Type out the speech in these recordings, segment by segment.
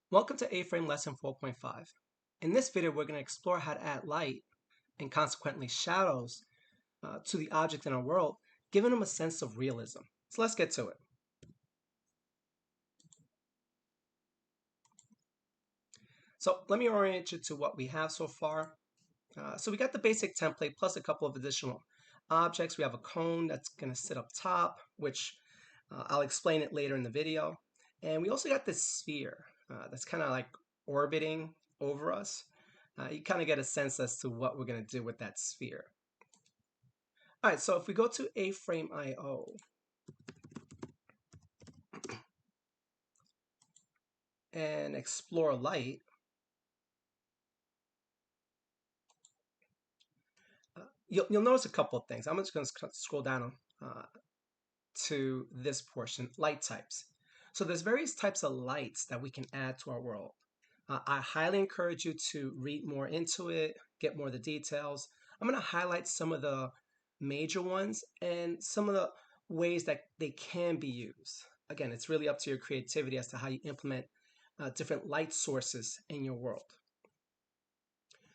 Welcome to AFrame Lesson 4.5. In this video, we're going to explore how to add light and consequently shadows to the objects in our world, giving them a sense of realism. So let's get to it. So let me orient you to what we have so far. So we got the basic template plus a couple of additional objects. We have a cone that's going to sit up top, which I'll explain it later in the video. And we also got this sphere that's kind of like orbiting over us. You kind of get a sense as to what we're going to do with that sphere. All right, so if we go to AFrame IO and explore light, you'll notice a couple of things. I'm just going to scroll down to this portion, light types. So there's various types of lights that we can add to our world. I highly encourage you to read more into it, get more of the details. I'm going to highlight some of the major ones and some of the ways that they can be used. Again, it's really up to your creativity as to how you implement different light sources in your world.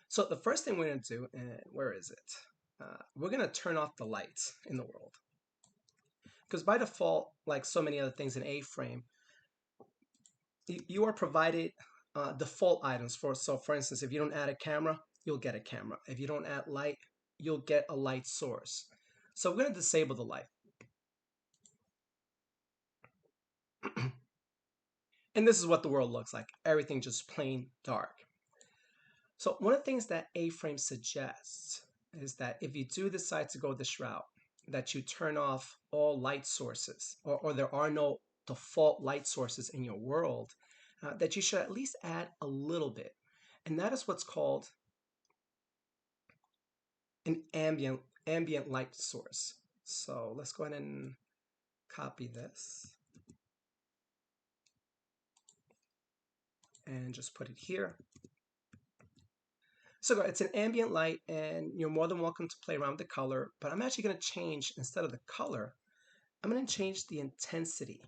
So the first thing we're going to do, where is it? We're going to turn off the lights in the world. Because by default, like so many other things in AFrame, you are provided default items so for instance, if you don't add a camera, you'll get a camera. If you don't add light, you'll get a light source. So we're going to disable the light. And this is what the world looks like. Everything just plain dark. So one of the things that AFrame suggests is that if you do decide to go this route, that you turn off all light sources, or there are no default light sources in your world, that you should at least add a little bit. And that is what's called an ambient light source. So let's go ahead and copy this and just put it here. So it's an ambient light, and you're more than welcome to play around with the color, but I'm actually going to change, instead of the color, I'm going to change the intensity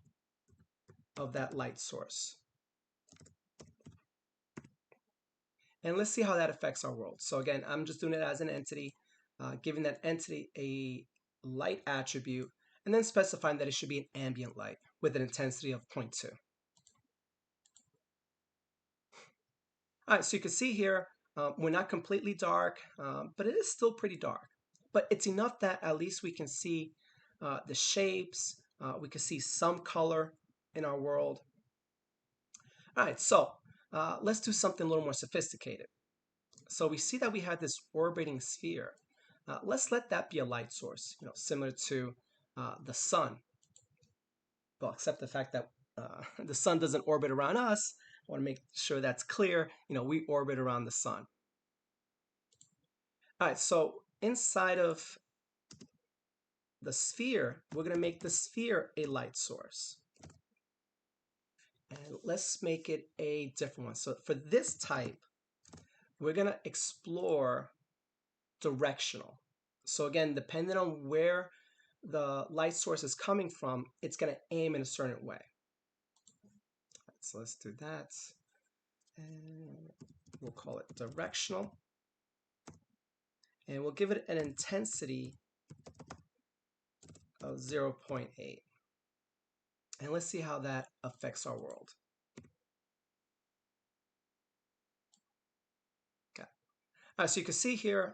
of that light source. And let's see how that affects our world. So again, I'm just doing it as an entity, giving that entity a light attribute, and then specifying that it should be an ambient light with an intensity of 0.2. All right, so you can see here, we're not completely dark, but it is still pretty dark. But it's enough that at least we can see the shapes, we can see some color in our world. All right, so let's do something a little more sophisticated. So we see that we have this orbiting sphere. Let's let that be a light source, similar to the sun. Well, except the fact that the sun doesn't orbit around us. I want to make sure that's clear. We orbit around the sun. All right, so inside of the sphere, we're going to make the sphere a light source. And let's make it a different one. So for this type, we're going to explore directional. So again, depending on where the light source is coming from, it's going to aim in a certain way. Right, so let's do that. And we'll call it directional. And we'll give it an intensity of 0.8. And let's see how that affects our world. Okay. All right, so you can see here,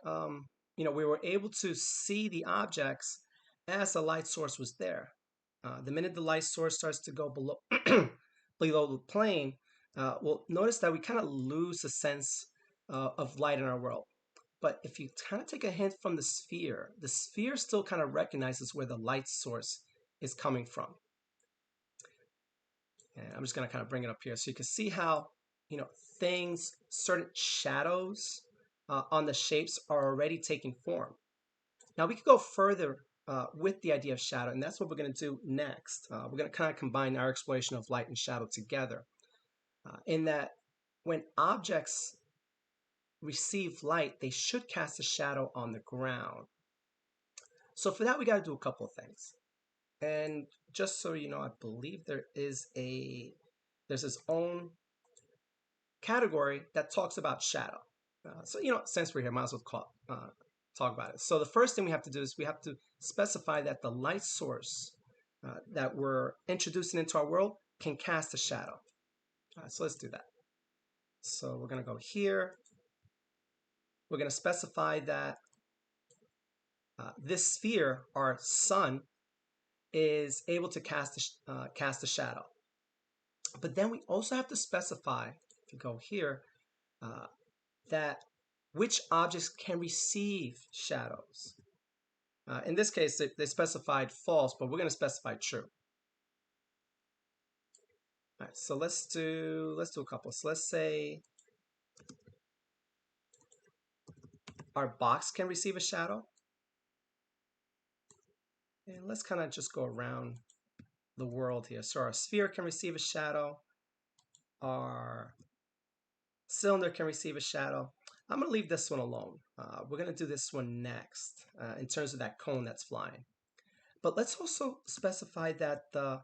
we were able to see the objects as the light source was there. The minute the light source starts to go below, below the plane, we'll notice that we kind of lose the sense of light in our world. But if you kind of take a hint from the sphere still kind of recognizes where the light source is coming from. And I'm just going to kind of bring it up here so you can see how, certain shadows on the shapes are already taking form. Now we could go further with the idea of shadow, and that's what we're going to do next. We're going to kind of combine our exploration of light and shadow together in that when objects receive light, they should cast a shadow on the ground. So for that, we got to do a couple of things. And just so you know, I believe there's its own category that talks about shadow. So, since we're here, might as well talk about it. So the first thing we have to do is we have to specify that the light source that we're introducing into our world can cast a shadow. So let's do that. So we're going to go here. We're going to specify that this sphere, our sun, is able to cast a shadow. But then we also have to specify, if you go here, that which objects can receive shadows. In this case, they specified false, but we're going to specify true. All right, so let's do a couple. So let's say our box can receive a shadow. And let's kind of just go around the world here. So our sphere can receive a shadow. Our cylinder can receive a shadow. I'm going to leave this one alone. We're going to do this one next in terms of that cone that's flying. But let's also specify that the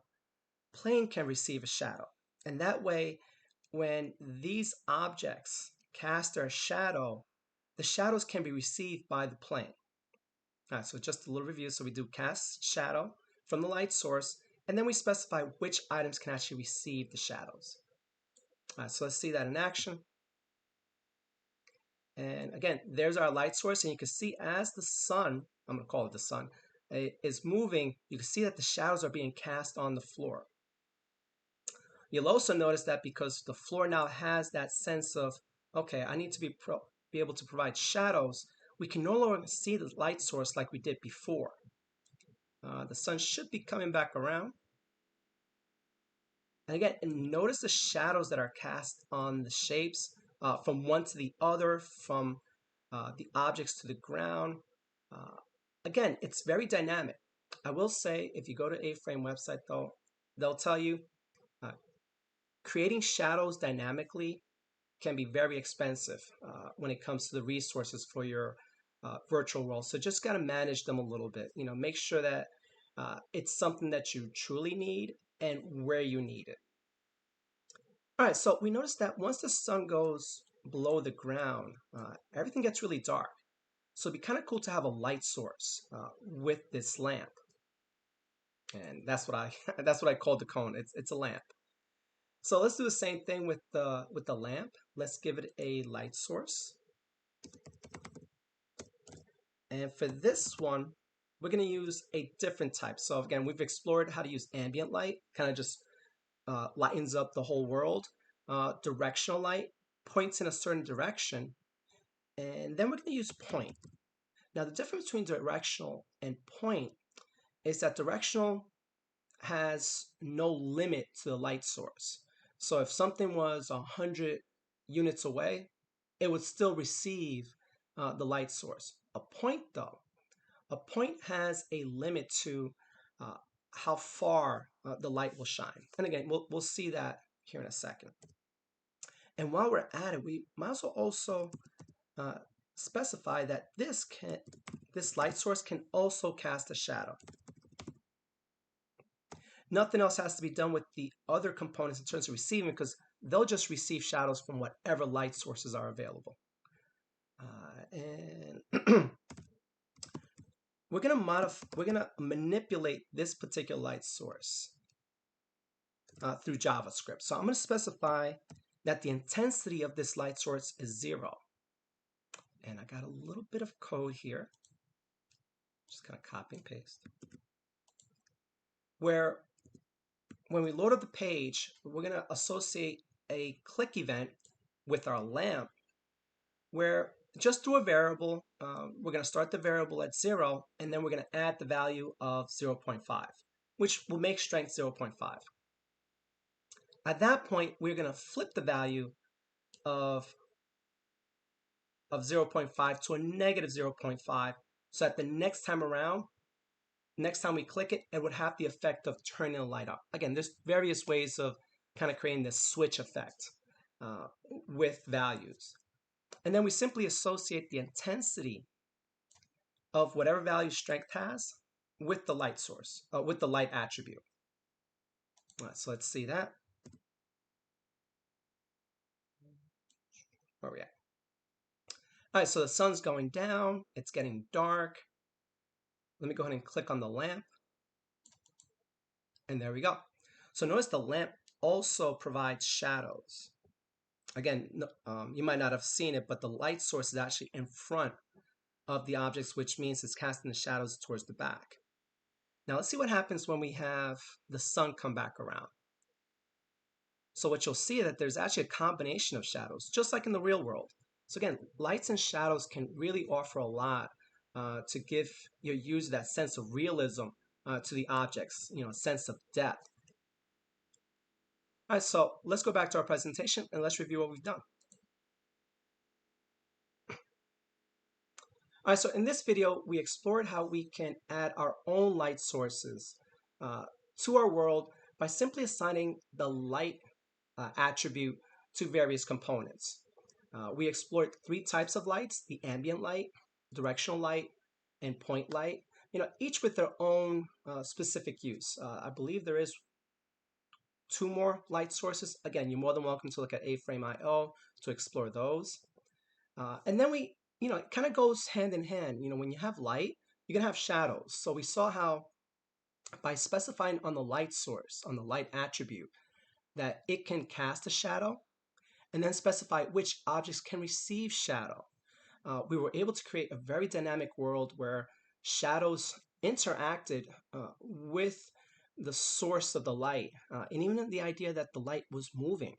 plane can receive a shadow. And that way, when these objects cast their shadow, the shadows can be received by the plane. All right, so just a little review. So we do cast shadow from the light source, and then we specify which items can actually receive the shadows. All right, so let's see that in action. And again, there's our light source, and you can see as the sun, I'm going to call it the sun, is moving, you can see that the shadows are being cast on the floor. You'll also notice that because the floor now has that sense of, okay, I need to be able to provide shadows, we can no longer see the light source like we did before. The sun should be coming back around. And again, and notice the shadows that are cast on the shapes from one to the other, from the objects to the ground. Again, it's very dynamic. I will say, if you go to AFrame website though, they'll tell you creating shadows dynamically can be very expensive when it comes to the resources for your virtual world. So just got to manage them a little bit. Make sure that it's something that you truly need and where you need it. All right, so we noticed that once the sun goes below the ground, everything gets really dark. So it'd be kind of cool to have a light source with this lamp. And that's what I called the cone. It's a lamp. So let's do the same thing with the lamp. Let's give it a light source. And for this one, we're going to use a different type. So again, we've explored how to use ambient light, kind of just lightens up the whole world. Directional light points in a certain direction. And then we're going to use point. Now, the difference between directional and point is that directional has no limit to the light source. So if something was 100 units away, it would still receive the light source. A point, though, a point has a limit to how far the light will shine. And again, we'll see that here in a second. And while we're at it, we might as well also specify that this light source can also cast a shadow. Nothing else has to be done with the other components in terms of receiving, because they'll just receive shadows from whatever light sources are available. And we're gonna manipulate this particular light source through JavaScript. So I'm gonna specify that the intensity of this light source is 0. And I got a little bit of code here. Just kind of copy and paste. Where when we load up the page, we're going to associate a click event with our lamp, where just through a variable, we're going to start the variable at 0, and then we're going to add the value of 0.5, which will make strength 0.5. At that point, we're going to flip the value of 0.5 to a negative 0.5, so that the next time around, next time we click it, it would have the effect of turning the light up. Again, there's various ways of kind of creating this switch effect with values. And then we simply associate the intensity of whatever value strength has with the light source, with the light attribute. All right, so let's see that. Where are we at? All right, so the sun's going down. It's getting dark. Let me go ahead and click on the lamp. And there we go. So notice the lamp also provides shadows. Again, you might not have seen it, but the light source is actually in front of the objects, which means it's casting the shadows towards the back. Now let's see what happens when we have the sun come back around. So what you'll see is that there's actually a combination of shadows, just like in the real world. So again, lights and shadows can really offer a lot to give your user that sense of realism to the objects, a sense of depth. All right, so let's go back to our presentation and let's review what we've done. All right, so in this video, we explored how we can add our own light sources to our world by simply assigning the light attribute to various components. We explored 3 types of lights: the ambient light, directional light, and point light, each with their own specific use. I believe there is 2 more light sources. Again, you're more than welcome to look at AFrame.io to explore those. And then it kind of goes hand in hand. When you have light, you're going to have shadows. So we saw how by specifying on the light source, on the light attribute, that it can cast a shadow, and then specify which objects can receive shadow. We were able to create a very dynamic world where shadows interacted with the source of the light, and even the idea that the light was moving.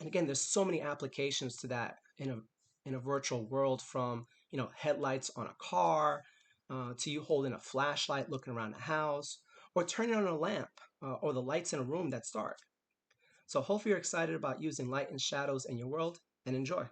And again, there's so many applications to that in a virtual world, from headlights on a car to you holding a flashlight looking around the house, or turning on a lamp or the lights in a room that's dark. So hopefully you're excited about using light and shadows in your world, and enjoy.